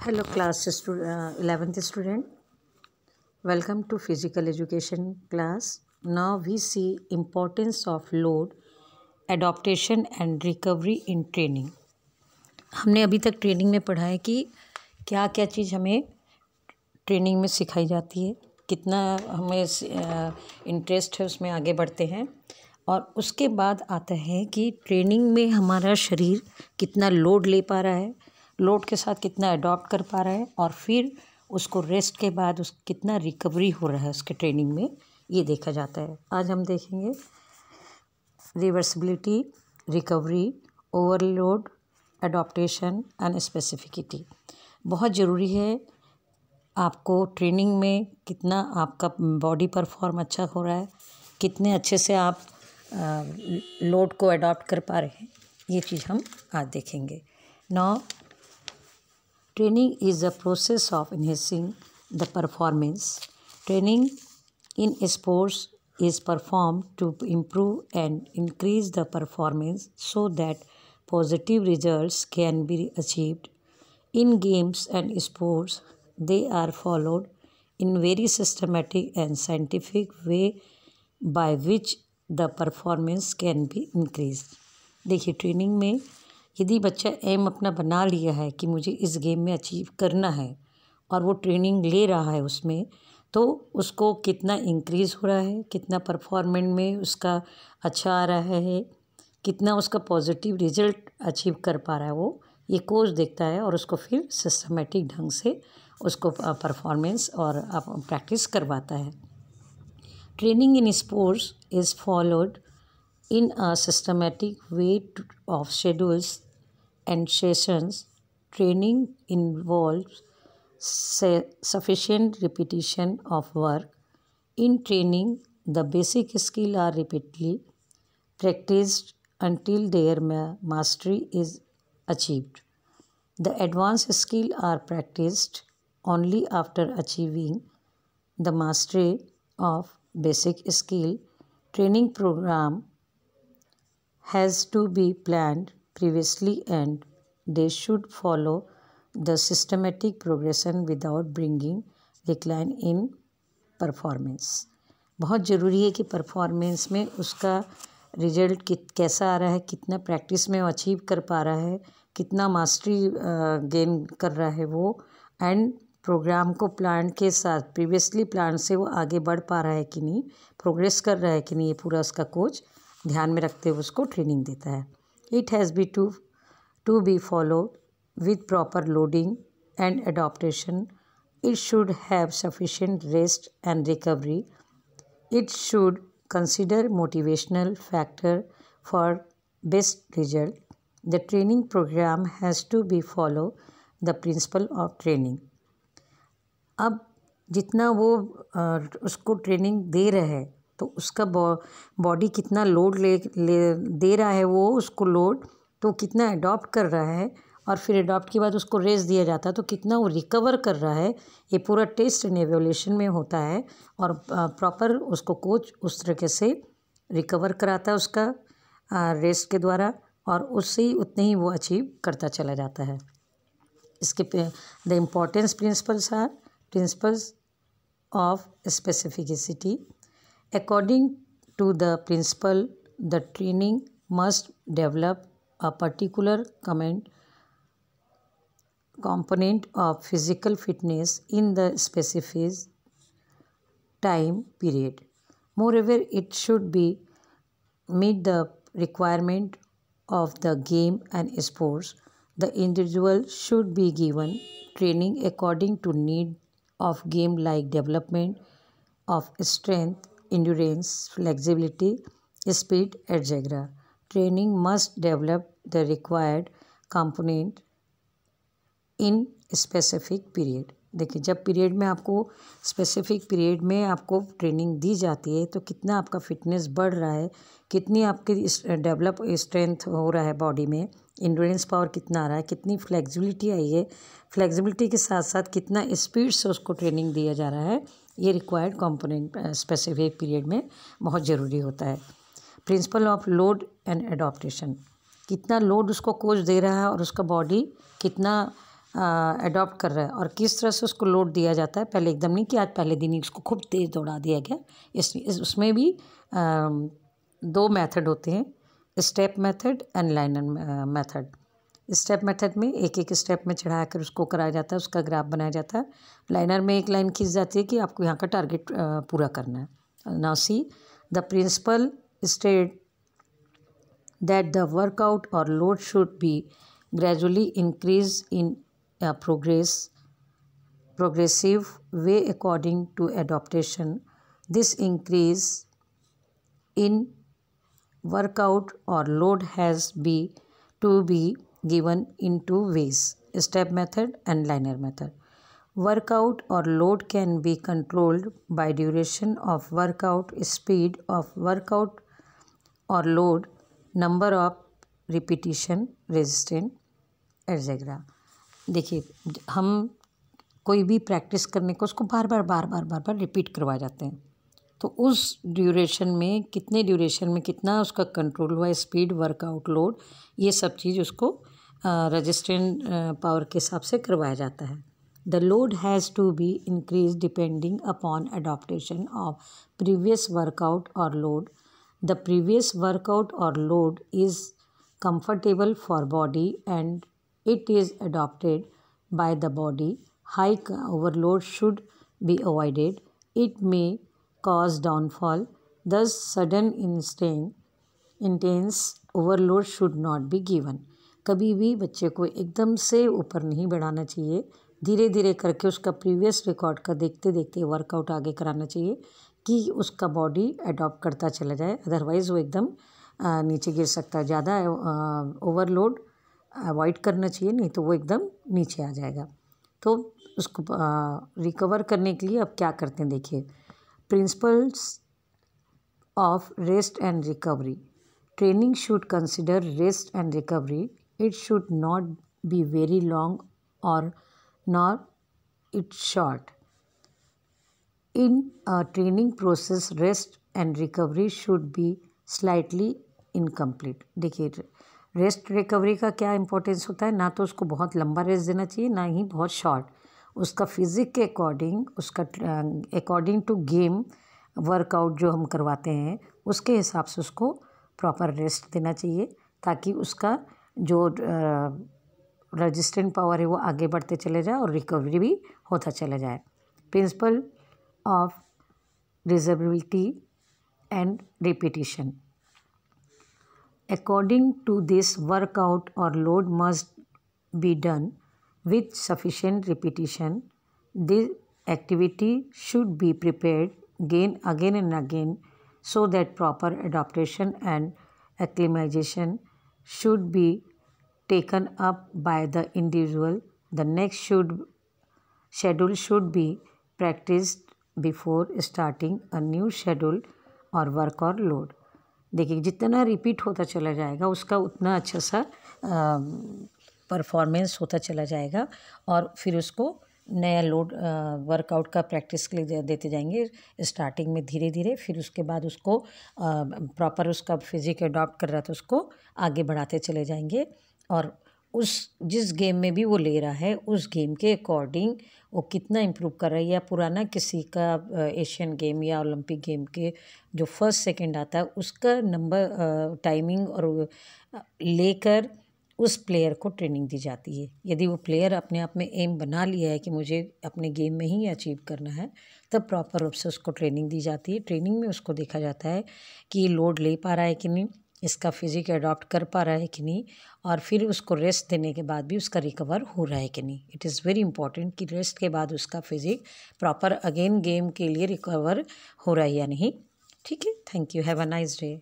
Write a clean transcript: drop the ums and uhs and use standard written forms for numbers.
Hello class 11th student, welcome to physical education class. Now we see importance of load, adaptation and recovery in training. हमने अभी तक training में पढ़ा है कि क्या क्या चीज़ हमें ट्रेनिंग में सिखाई जाती है, कितना हमें इंटरेस्ट है उसमें आगे बढ़ते हैं, और उसके बाद आता है कि ट्रेनिंग में हमारा शरीर कितना लोड ले पा रहा है, लोड के साथ कितना अडॉप्ट कर पा रहा है, और फिर उसको रेस्ट के बाद उस कितना रिकवरी हो रहा है उसके ट्रेनिंग में, ये देखा जाता है. आज हम देखेंगे reversibility, recovery, overload, adaptation and specificity. बहुत ज़रूरी है आपको ट्रेनिंग में कितना आपका बॉडी परफॉर्म अच्छा हो रहा है, कितने अच्छे से आप लोड को अडॉप्ट कर पा रहे हैं, ये चीज़ हम आज देखेंगे. Now training is a process of enhancing the performance. Training in sports is performed to improve and increase the performance so that positive results can be achieved. In games and sports, they are followed in very systematic and scientific way by which the performance can be increased. देखिए, training में यदि बच्चा M अपना बना लिया है कि मुझे इस गेम में अचीव करना है और वो ट्रेनिंग ले रहा है उसमें, तो उसको कितना इंक्रीज़ हो रहा है, कितना परफॉर्मेंस में उसका अच्छा आ रहा है, कितना उसका पॉजिटिव रिजल्ट अचीव कर पा रहा है, वो ये कोच देखता है और उसको फिर सिस्टमेटिक ढंग से उसको परफॉर्मेंस और प्रैक्टिस करवाता है. Training in sports is followed in a systematic way of schedules and sessions. Training involves sufficient repetition of work. In training, the basic skills are repeatedly practiced until their mastery is achieved. The advanced skills are practiced only after achieving the mastery of basic skill. Training program has to be planned previously and they should follow the systematic progression without bringing decline in performance. बहुत ज़रूरी है कि performance में उसका result कैसा आ रहा है, कितना प्रैक्टिस में वो अचीव कर पा रहा है, कितना मास्टरी गेन कर रहा है वो, एंड प्रोग्राम को प्लान के साथ प्रीवियसली प्लान से वो आगे बढ़ पा रहा है कि नहीं, प्रोग्रेस कर रहा है कि नहीं, ये पूरा उसका कोच ध्यान में रखते हुए उसको ट्रेनिंग देता है. It has be to be follow with proper loading and adaptation. It should have sufficient rest and recovery. It should consider motivational factor for best result. The training program has to be follow the principle of training. अब जितना वो उसको training दे रहे हैं तो उसका body कितना load ले दे रहा है, वो उसको लोड तो कितना अडॉप्ट कर रहा है, और फिर अडॉप्ट के बाद उसको रेस्ट दिया जाता है तो कितना वो रिकवर कर रहा है, ये पूरा टेस्ट एंड एवोल्यूशन में होता है. और प्रॉपर उसको कोच उस तरीके से रिकवर कराता है उसका रेस्ट के द्वारा, और उससे ही उतने ही वो अचीव करता चला जाता है. इसके the importance principles are principles of specificity. According to the principle, the training must develop a particular component of physical fitness in the specific time period. Moreover, it should be meet the requirement of the game and sports. The individual should be given training according to need of game like development of strength, endurance, flexibility, speed, etc. Training must develop the required component in specific period. देखिए, जब period में आपको specific period में आपको training दी जाती है तो कितना आपका फिटनेस बढ़ रहा है, कितनी आपकी डेवलप स्ट्रेंथ हो रहा है बॉडी में, इंड्योरेंस पावर कितना आ रहा है, कितनी फ्लेक्सिबिलिटी आई है, फ्लेक्सिबिलिटी के साथ साथ कितना स्पीड से उसको ट्रेनिंग दिया जा रहा है, ये रिक्वायर्ड कंपोनेंट स्पेसिफिक पीरियड में बहुत ज़रूरी होता है. Principle of load and adaptation. कितना लोड उसको कोच दे रहा है और उसका बॉडी कितना अडॉप्ट कर रहा है और किस तरह से उसको लोड दिया जाता है। पहले एकदम नहीं कि आज पहले दिन ही उसको खूब तेज़ दौड़ा दिया गया। उसमें भी 2 मेथड होते हैं, step method and liner method. Step method में एक एक स्टेप में चढ़ा कर उसको कराया जाता है, उसका ग्राफ बनाया जाता है। लाइनर में एक लाइन खींच जाती है कि आपको यहाँ का टारगेट पूरा करना है। Now see the principle state that the workout or load should be gradually increased in a progressive way according to adaptation. This increase in workout or load has to be given in 2 ways: step method and linear method. Workout or load can be controlled by duration of workout, speed of workout or load, number of repetition, resistant etcetera. देखिए, हम कोई भी practice करने को उसको बार बार repeat करवाए जाते हैं। तो उस ड्यूरेशन में कितना उसका कंट्रोल हुआ, स्पीड, वर्कआउट, लोड, ये सब चीज़ उसको रेजिस्टेंट पावर के हिसाब से करवाया जाता है। The load has to be increase depending upon adaptation of previous workout और load. The previous workout or load is comfortable for body and it is adopted by the body. High overload should be avoided. It may cause downfall. Thus, sudden intense overload should not be given. कभी भी बच्चे को एकदम से ऊपर नहीं बढ़ाना चाहिए, धीरे धीरे करके उसका प्रीवियस रिकॉर्ड का देखते देखते वर्कआउट आगे कराना चाहिए कि उसका बॉडी अडॉप्ट करता चला जाए। अदरवाइज़ वो एकदम नीचे गिर सकता है। ज़्यादा ओवरलोड अवॉइड करना चाहिए, नहीं तो वो एकदम नीचे आ जाएगा। तो उसको रिकवर करने के लिए अब क्या करते हैं, देखिए, principles of rest and recovery. Training should consider rest and recovery. It should not be very long और not it short. In a training process, rest and recovery should be slightly incomplete. देखिए, rest recovery का क्या importance होता है, ना तो उसको बहुत लंबा रेस्ट देना चाहिए, ना ही बहुत शॉर्ट. उसका फिजिक के अकॉर्डिंग, उसका अकॉर्डिंग टू गेम वर्कआउट जो हम करवाते हैं उसके हिसाब से उसको प्रॉपर रेस्ट देना चाहिए, ताकि उसका जो रेजिस्टेंट पावर है वो आगे बढ़ते चले जाए और रिकवरी भी होता चला जाए. Principle of reversibility and repetition. According to this, workout or load must be done with sufficient repetition. This activity should be prepared again and again so that proper adaptation and acclimatization should be taken up by the individual. The next schedule should be practiced before starting a new schedule और work और load. देखिए, जितना repeat होता चला जाएगा उसका उतना अच्छा सा परफॉर्मेंस होता चला जाएगा और फिर उसको नया लोड वर्कआउट का प्रैक्टिस के लिए देते जाएंगे स्टार्टिंग में धीरे धीरे. फिर उसके बाद उसको प्रॉपर उसका फिजिक अडॉप्ट कर रहा था उसको आगे बढ़ाते चले जाएंगे और जिस गेम में भी वो ले रहा है उस गेम के अकॉर्डिंग वो कितना इम्प्रूव कर रहा है. या पुराना किसी का एशियन गेम या ओलंपिक गेम के जो फर्स्ट सेकंड आता है उसका नंबर टाइमिंग और लेकर उस प्लेयर को ट्रेनिंग दी जाती है. यदि वो प्लेयर अपने आप में एम बना लिया है कि मुझे अपने गेम में ही अचीव करना है, तब प्रॉपर रूप से उसको ट्रेनिंग दी जाती है. ट्रेनिंग में उसको देखा जाता है कि लोड ले पा रहा है कि नहीं, इसका फिजिक अडॉप्ट कर पा रहा है कि नहीं, और फिर उसको रेस्ट देने के बाद भी उसका रिकवर हो रहा है कि नहीं. इट इज़ वेरी इंपॉर्टेंट कि रेस्ट के बाद उसका फिजिक प्रॉपर अगेन गेम के लिए रिकवर हो रहा है या नहीं. ठीक है, thank you, have a nice day.